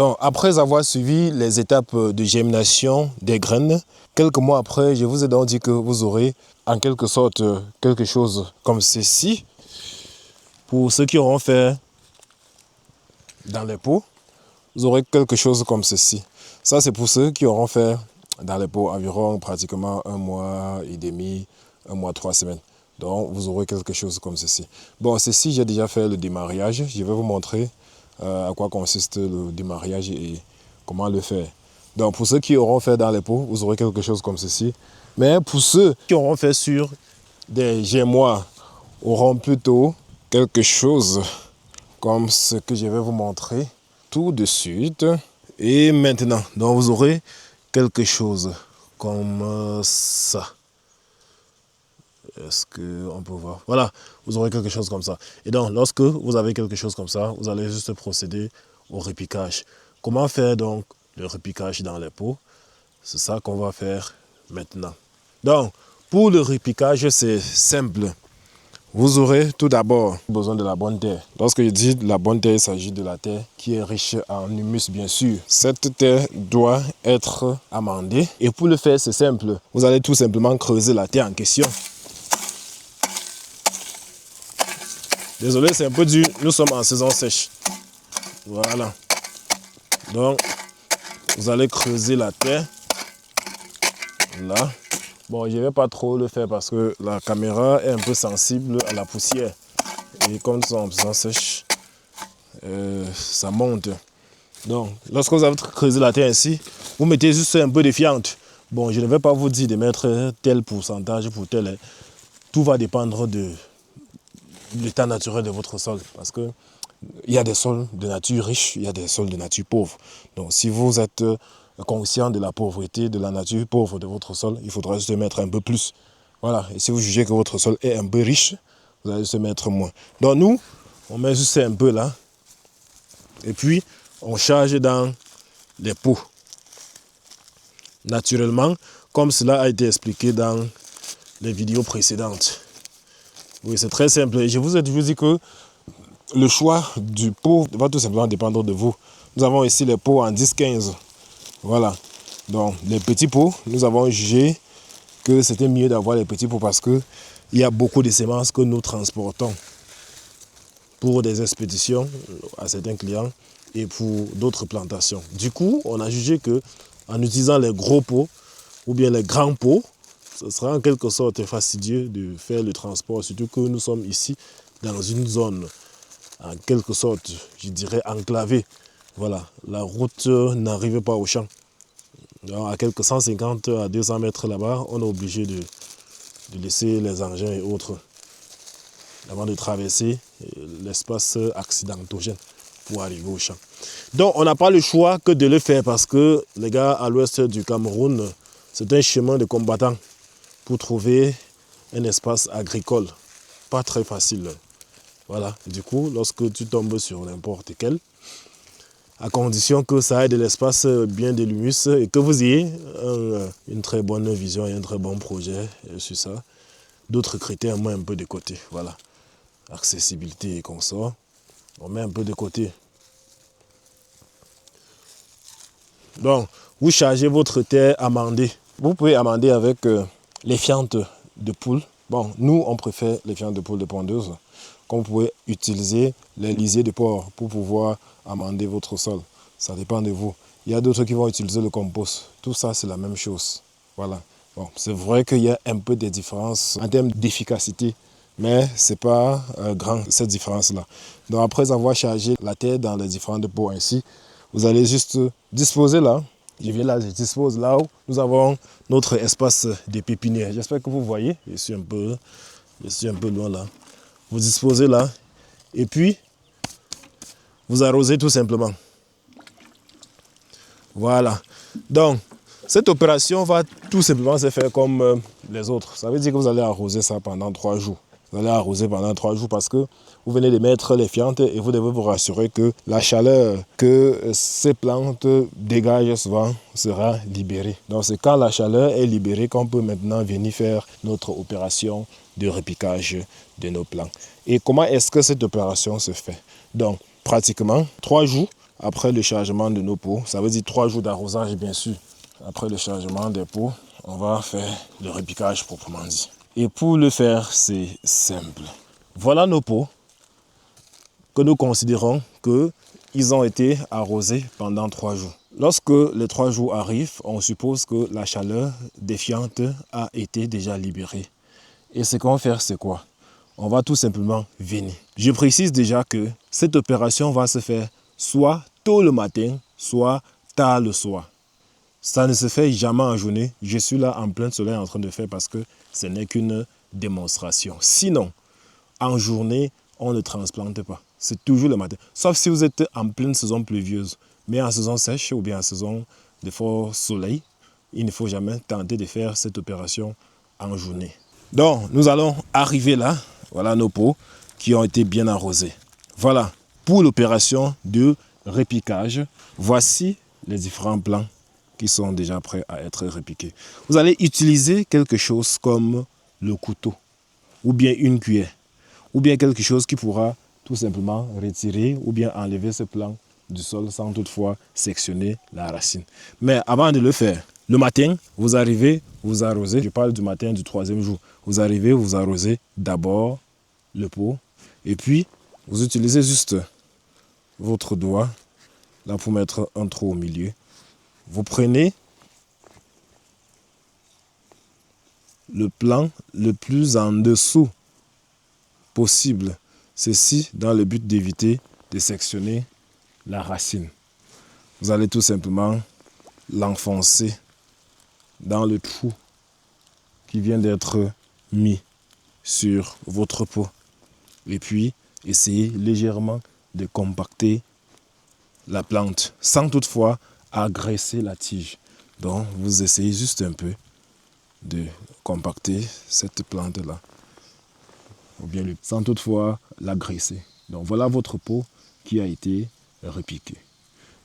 Donc, après avoir suivi les étapes de germination des graines, quelques mois après, je vous ai donc dit que vous aurez en quelque sorte quelque chose comme ceci. Pour ceux qui auront fait dans les pots, vous aurez quelque chose comme ceci. Ça, c'est pour ceux qui auront fait dans les pots environ pratiquement 1 mois et demi, 1 mois, 3 semaines. Donc, vous aurez quelque chose comme ceci. Bon, ceci, j'ai déjà fait le démarrage. Je vais vous montrer à quoi consiste le démarrage et comment le faire. Donc, pour ceux qui auront fait dans les pots, vous aurez quelque chose comme ceci. Mais pour ceux qui auront fait sur des gémois, auront plutôt quelque chose comme ce que je vais vous montrer tout de suite. Et maintenant, donc vous aurez quelque chose comme ça. Est-ce qu'on peut voir? Voilà, vous aurez quelque chose comme ça. Et donc, lorsque vous avez quelque chose comme ça, vous allez juste procéder au repiquage. Comment faire donc le repiquage dans les pots? C'est ça qu'on va faire maintenant. Donc, pour le repiquage, c'est simple. Vous aurez tout d'abord besoin de la bonne terre. Lorsque je dis la bonne terre, il s'agit de la terre qui est riche en humus, bien sûr. Cette terre doit être amendée. Et pour le faire, c'est simple. Vous allez tout simplement creuser la terre en question. Désolé, c'est un peu dur. Nous sommes en saison sèche. Voilà. Donc, vous allez creuser la terre. Là. Bon, je ne vais pas trop le faire parce que la caméra est un peu sensible à la poussière. Et comme nous sommes en saison sèche, ça monte. Donc, lorsque vous avez creusé la terre ainsi, vous mettez juste un peu de fiente. Bon, je ne vais pas vous dire de mettre tel pourcentage pour tel. Tout va dépendre de l'état naturel de votre sol. Parce que il y a des sols de nature riche, il y a des sols de nature pauvre. Donc, si vous êtes conscient de la pauvreté, de la nature pauvre de votre sol, il faudra juste mettre un peu plus. Voilà. Et si vous jugez que votre sol est un peu riche, vous allez se mettre moins. Donc, nous, on met juste un peu là. Et puis, on charge dans les pots. Naturellement, comme cela a été expliqué dans les vidéos précédentes. Oui, c'est très simple. Et je vous ai toujours dit que le choix du pot va tout simplement dépendre de vous. Nous avons ici les pots en 10-15. Voilà. Donc, les petits pots, nous avons jugé que c'était mieux d'avoir les petits pots parce qu'il y a beaucoup de semences que nous transportons pour des expéditions à certains clients et pour d'autres plantations. Du coup, on a jugé que en utilisant les gros pots ou bien les grands pots, ce sera en quelque sorte fastidieux de faire le transport, surtout que nous sommes ici dans une zone en quelque sorte, je dirais, enclavée. Voilà, la route n'arrive pas au champ. Alors, à quelques 150 à 200 mètres là-bas, on est obligé de laisser les engins et autres avant de traverser l'espace accidentogène pour arriver au champ. Donc, on n'a pas le choix que de le faire parce que, les gars, à l'ouest du Cameroun, c'est un chemin de combattant pour trouver un espace agricole. Pas très facile. Voilà. Du coup, lorsque tu tombes sur n'importe quel, à condition que ça ait de l'espace bien de l'humus et que vous ayez une très bonne vision et un très bon projet sur ça. D'autres critères, on met un peu de côté. Voilà. Accessibilité et consort, on met un peu de côté. Donc, vous chargez votre terre amendée. Vous pouvez amender avec les fientes de poule. Bon, nous, on préfère les fientes de poule de pondeuse. Comme vous pouvez utiliser les lisiers de porc pour pouvoir amender votre sol. Ça dépend de vous. Il y a d'autres qui vont utiliser le compost. Tout ça, c'est la même chose. Voilà. Bon, c'est vrai qu'il y a un peu de différence en termes d'efficacité, mais ce n'est pas grand, cette différence-là. Donc, après avoir chargé la terre dans les différentes pots ainsi, vous allez juste disposer là. Je viens là, je dispose là où nous avons notre espace de pépinière. J'espère que vous voyez. Je suis un peu loin là. Vous disposez là et puis vous arrosez tout simplement. Voilà. Donc, cette opération va tout simplement se faire comme les autres. Ça veut dire que vous allez arroser ça pendant 3 jours. Vous allez arroser pendant 3 jours parce que vous venez de mettre les fientes et vous devez vous rassurer que la chaleur que ces plantes dégagent souvent sera libérée. Donc c'est quand la chaleur est libérée qu'on peut maintenant venir faire notre opération de repiquage de nos plants. Et comment est-ce que cette opération se fait? Donc pratiquement 3 jours après le chargement de nos pots, ça veut dire 3 jours d'arrosage bien sûr. Après le chargement des pots, on va faire le repiquage proprement dit. Et pour le faire, c'est simple. Voilà nos pots que nous considérons qu'ils ont été arrosés pendant 3 jours. Lorsque les 3 jours arrivent, on suppose que la chaleur défiante a été déjà libérée. Et ce qu'on va faire, c'est quoi? On va tout simplement venir. Je précise déjà que cette opération va se faire soit tôt le matin, soit tard le soir. Ça ne se fait jamais en journée. Je suis là en plein soleil en train de faire parce que ce n'est qu'une démonstration. Sinon, en journée, on ne transplante pas. C'est toujours le matin. Sauf si vous êtes en pleine saison pluvieuse. Mais en saison sèche ou bien en saison de fort soleil, il ne faut jamais tenter de faire cette opération en journée. Donc, nous allons arriver là. Voilà nos pots qui ont été bien arrosés. Voilà, pour l'opération de repiquage, voici les différents plants qui sont déjà prêts à être repiqués. Vous allez utiliser quelque chose comme le couteau, ou bien une cuillère, ou bien quelque chose qui pourra tout simplement retirer ou bien enlever ce plant du sol sans toutefois sectionner la racine. Mais avant de le faire, le matin, vous arrivez, vous arrosez, je parle du matin du 3e jour, vous arrivez, vous arrosez d'abord le pot et puis vous utilisez juste votre doigt là pour mettre un trou au milieu. Vous prenez le plant le plus en dessous possible, ceci dans le but d'éviter de sectionner la racine. Vous allez tout simplement l'enfoncer dans le trou qui vient d'être mis sur votre pot. Et puis, essayez légèrement de compacter la plante sans toutefois agresser la tige. Donc, vous essayez juste un peu de compacter cette plante-là. Ou bien sans toutefois l'agresser. Donc, voilà votre pot qui a été repiqué.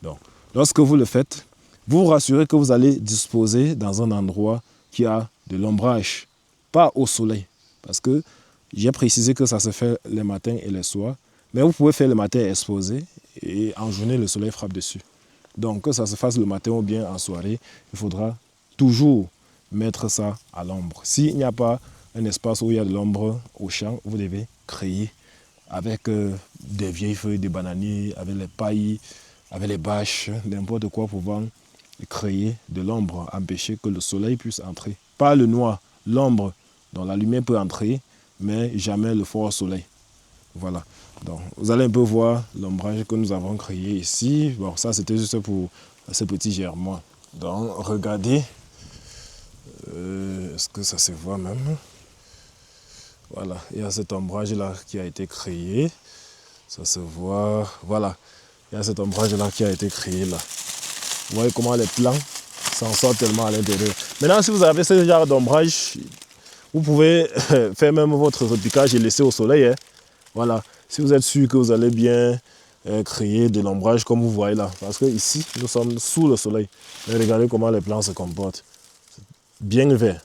Donc, lorsque vous le faites, vous vous rassurez que vous allez disposer dans un endroit qui a de l'ombrage, pas au soleil. Parce que j'ai précisé que ça se fait les matins et les soirs, mais vous pouvez faire le matin exposé et en journée, le soleil frappe dessus. Donc, que ça se fasse le matin ou bien en soirée, il faudra toujours mettre ça à l'ombre. S'il n'y a pas un espace où il y a de l'ombre au champ, vous devez créer avec des vieilles feuilles de bananier, avec les pailles, avec les bâches, n'importe quoi pouvant créer de l'ombre, empêcher que le soleil puisse entrer. Pas le noir, l'ombre dont la lumière peut entrer, mais jamais le fort soleil. Voilà. Donc, vous allez un peu voir l'ombrage que nous avons créé ici. Bon, ça c'était juste pour ce petit germois. Donc, regardez. Est-ce que ça se voit même? Voilà, il y a cet ombrage là qui a été créé. Ça se voit. Voilà, il y a cet ombrage là qui a été créé là. Vous voyez comment les plants s'en sortent tellement à l'intérieur. Maintenant, si vous avez ce genre d'ombrage, vous pouvez faire même votre repiquage et laisser au soleil. Hein. Voilà, si vous êtes sûr que vous allez bien créer de l'ombrage comme vous voyez là. Parce que ici, nous sommes sous le soleil. Mais regardez comment les plants se comportent. Bien vert.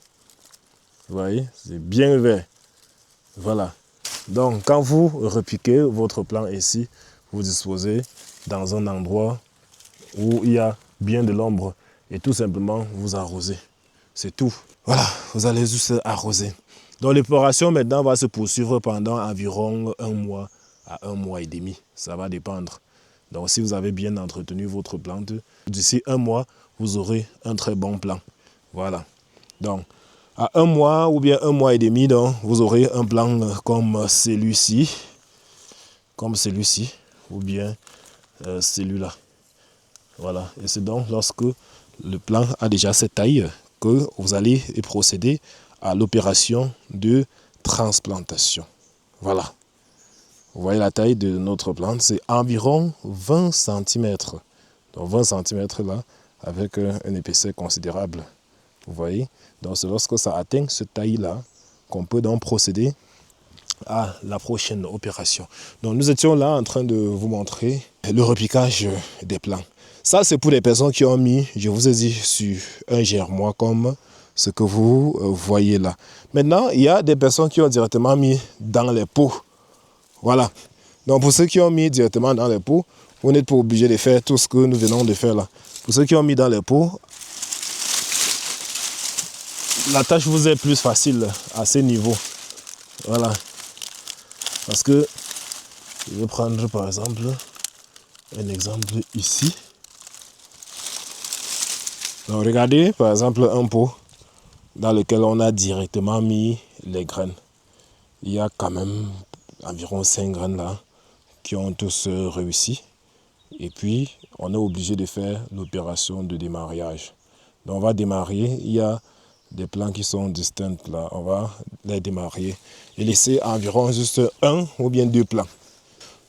Vous voyez, c'est bien vert. Voilà. Donc, quand vous repiquez votre plant ici, vous disposez dans un endroit où il y a bien de l'ombre et tout simplement vous arrosez. C'est tout. Voilà, vous allez juste arroser. Donc, l'opération maintenant va se poursuivre pendant environ 1 mois à 1 mois et demi. Ça va dépendre. Donc, si vous avez bien entretenu votre plante, d'ici 1 mois, vous aurez un très bon plant. Voilà. Donc, à 1 mois ou bien 1 mois et demi, donc, vous aurez un plant comme celui-ci, ou bien celui-là. Voilà. Et c'est donc lorsque le plant a déjà cette taille que vous allez procéder à l'opération de transplantation. Voilà. Vous voyez la taille de notre plante, c'est environ 20 cm. Donc 20 cm là, avec une épaisseur considérable. Vous voyez? Donc c'est lorsque ça atteint cette taille-là qu'on peut donc procéder à la prochaine opération. Donc nous étions là en train de vous montrer le repiquage des plants. Ça c'est pour les personnes qui ont mis, je vous ai dit, sur un germois comme ce que vous voyez là. Maintenant, il y a des personnes qui ont directement mis dans les pots. Voilà. Donc pour ceux qui ont mis directement dans les pots, Vous n'êtes pas obligé de faire tout ce que nous venons de faire là. Pour ceux qui ont mis dans les pots, la tâche vous est plus facile à ce niveau. Voilà. Parce que, je vais prendre par exemple, un exemple ici. Donc regardez par exemple un pot dans lequel on a directement mis les graines. Il y a quand même environ 5 graines là qui ont tous réussi. Et puis on est obligé de faire l'opération de démarrage. Donc on va démarrer. Il y a des plants qui sont distincts là. On va les démarrer et laisser environ juste 1 ou bien 2 plants.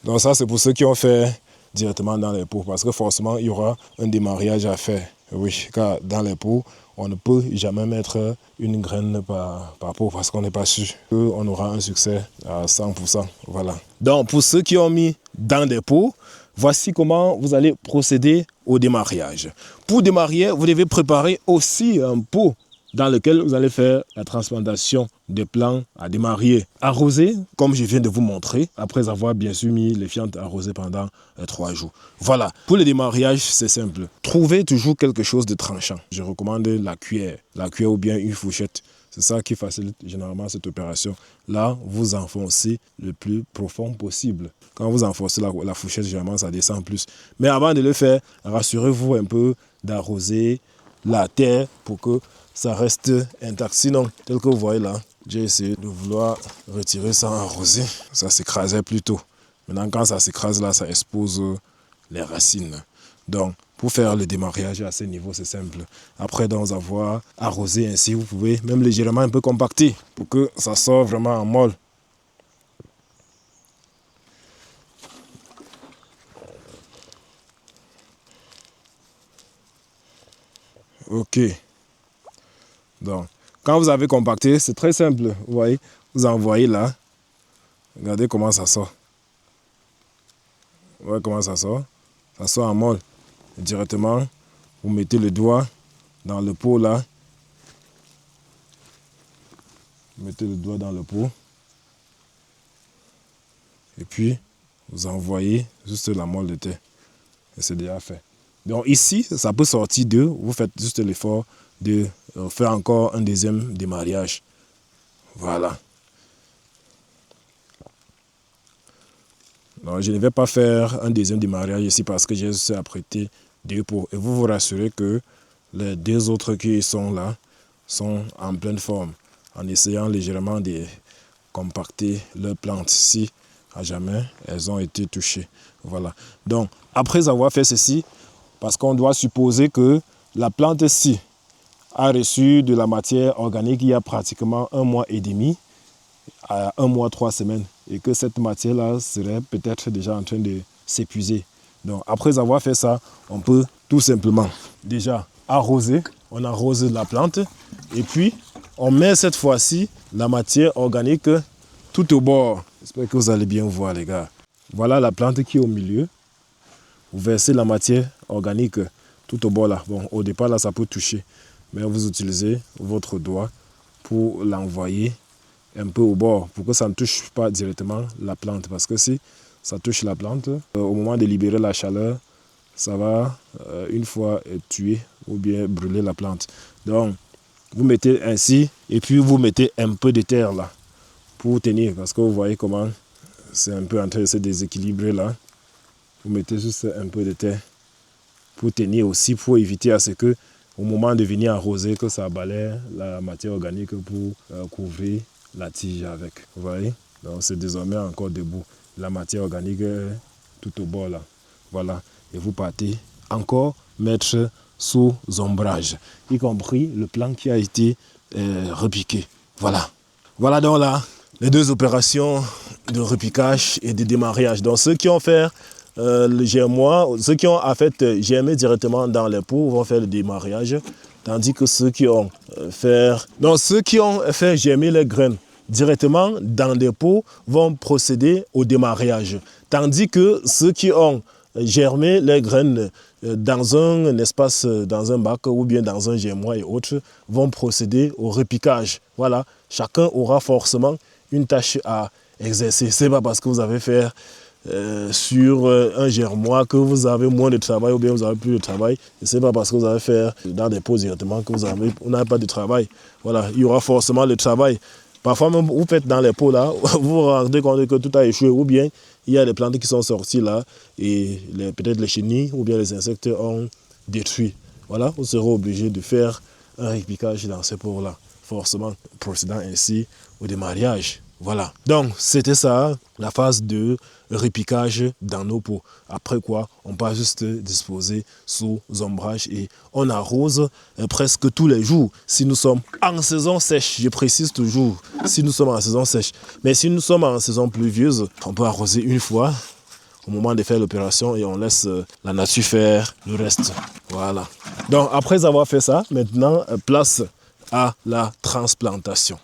Donc ça c'est pour ceux qui ont fait directement dans les pots. Parce que forcément il y aura un démarrage à faire. Oui, car dans les pots, on ne peut jamais mettre une graine par pot parce qu'on n'est pas sûr qu'on aura un succès à 100%. Voilà. Donc, pour ceux qui ont mis dans des pots, voici comment vous allez procéder au démarrage. Pour démarrer, vous devez préparer aussi un pot dans lequel vous allez faire la transplantation des plants à démarrer. Arroser, comme je viens de vous montrer, après avoir bien sûr mis les fientes arrosées pendant 3 jours. Voilà, pour le démarrage, c'est simple. Trouvez toujours quelque chose de tranchant. Je recommande la cuillère ou bien une fourchette. C'est ça qui facilite généralement cette opération. Là, vous enfoncez le plus profond possible. Quand vous enfoncez la fourchette, généralement, ça descend plus. Mais avant de le faire, rassurez-vous un peu d'arroser la terre pour que ça reste intact. Sinon, tel que vous voyez là, j'ai essayé de vouloir retirer sans arroser. Ça s'écrasait plutôt. Maintenant, quand ça s'écrase là, ça expose les racines. Donc, pour faire le démarrage à ce niveau, c'est simple. Après donc avoir arrosé ainsi, vous pouvez même légèrement un peu compacter pour que ça sorte vraiment en molle. Ok. Donc, quand vous avez compacté, c'est très simple. Vous voyez, vous envoyez là. Regardez comment ça sort. Vous voyez comment ça sort. Ça sort en molle. Et directement, vous mettez le doigt dans le pot là. Vous mettez le doigt dans le pot. Et puis, vous envoyez juste la molle de terre. Et c'est déjà fait. Donc ici, ça peut sortir d'eux. Vous faites juste l'effort de faire encore un deuxième démarrage. Voilà. Donc, je ne vais pas faire un deuxième démarrage ici parce que j'ai juste apprêté 2 pots. Et vous vous rassurez que les 2 autres qui sont là sont en pleine forme. En essayant légèrement de compacter leurs plantes si à jamais elles ont été touchées. Voilà. Donc après avoir fait ceci, parce qu'on doit supposer que la plante-ci a reçu de la matière organique il y a pratiquement 1 mois et demi à 1 mois 3 semaines et que cette matière-là serait peut-être déjà en train de s'épuiser. Donc après avoir fait ça, on peut tout simplement déjà arroser. On arrose la plante et puis on met cette fois-ci la matière organique tout au bord. J'espère que vous allez bien voir les gars. Voilà la plante qui est au milieu. Vous versez la matière organique tout au bord là. Bon, au départ là ça peut toucher, mais vous utilisez votre doigt pour l'envoyer un peu au bord pour que ça ne touche pas directement la plante. Parce que si ça touche la plante, au moment de libérer la chaleur, ça va une fois tuer ou bien brûler la plante. Donc, vous mettez ainsi et puis vous mettez un peu de terre là pour tenir. Parce que vous voyez comment c'est un peu en train de se déséquilibrer là. Vous mettez juste un peu de terre pour tenir aussi, pour éviter à ce que au moment de venir arroser, que ça balaie la matière organique pour couvrir la tige avec. Vous voyez? Donc c'est désormais encore debout. La matière organique est tout au bord là. Voilà. Et vous partez encore mettre sous ombrage, y compris le plan qui a été repiqué. Voilà. Voilà donc là les 2 opérations de repiquage et de démarrage. Donc ceux qui ont fait le germois, ceux qui ont en fait germé directement dans les pots vont faire le démarrage, tandis que ceux qui ont fait germer les graines directement dans des pots vont procéder au démarrage, tandis que ceux qui ont germé les graines dans un espace, dans un bac ou bien dans un germois et autres, vont procéder au repiquage. Voilà, chacun aura forcément une tâche à exercer. C'est pas parce que vous avez fait sur un germois que vous avez moins de travail ou bien vous avez plus de travail. Et ce n'est pas parce que vous allez faire dans des pots directement que vous n'avez pas de travail. Voilà, il y aura forcément le travail. Parfois même, vous faites dans les pots là, vous vous rendez compte que tout a échoué ou bien il y a des plantes qui sont sorties là et peut-être les chenilles ou bien les insectes ont détruit. Voilà, vous serez obligé de faire un repiquage dans ces pots là, forcément procédant ainsi au démarrage. Voilà, donc c'était ça, la phase de repiquage dans nos pots. Après quoi, on peut juste disposer sous ombrage et on arrose presque tous les jours. Si nous sommes en saison sèche, je précise toujours, si nous sommes en saison sèche. Mais si nous sommes en saison pluvieuse, on peut arroser une fois au moment de faire l'opération et on laisse la nature faire le reste. Voilà. Donc après avoir fait ça, maintenant, place à la transplantation.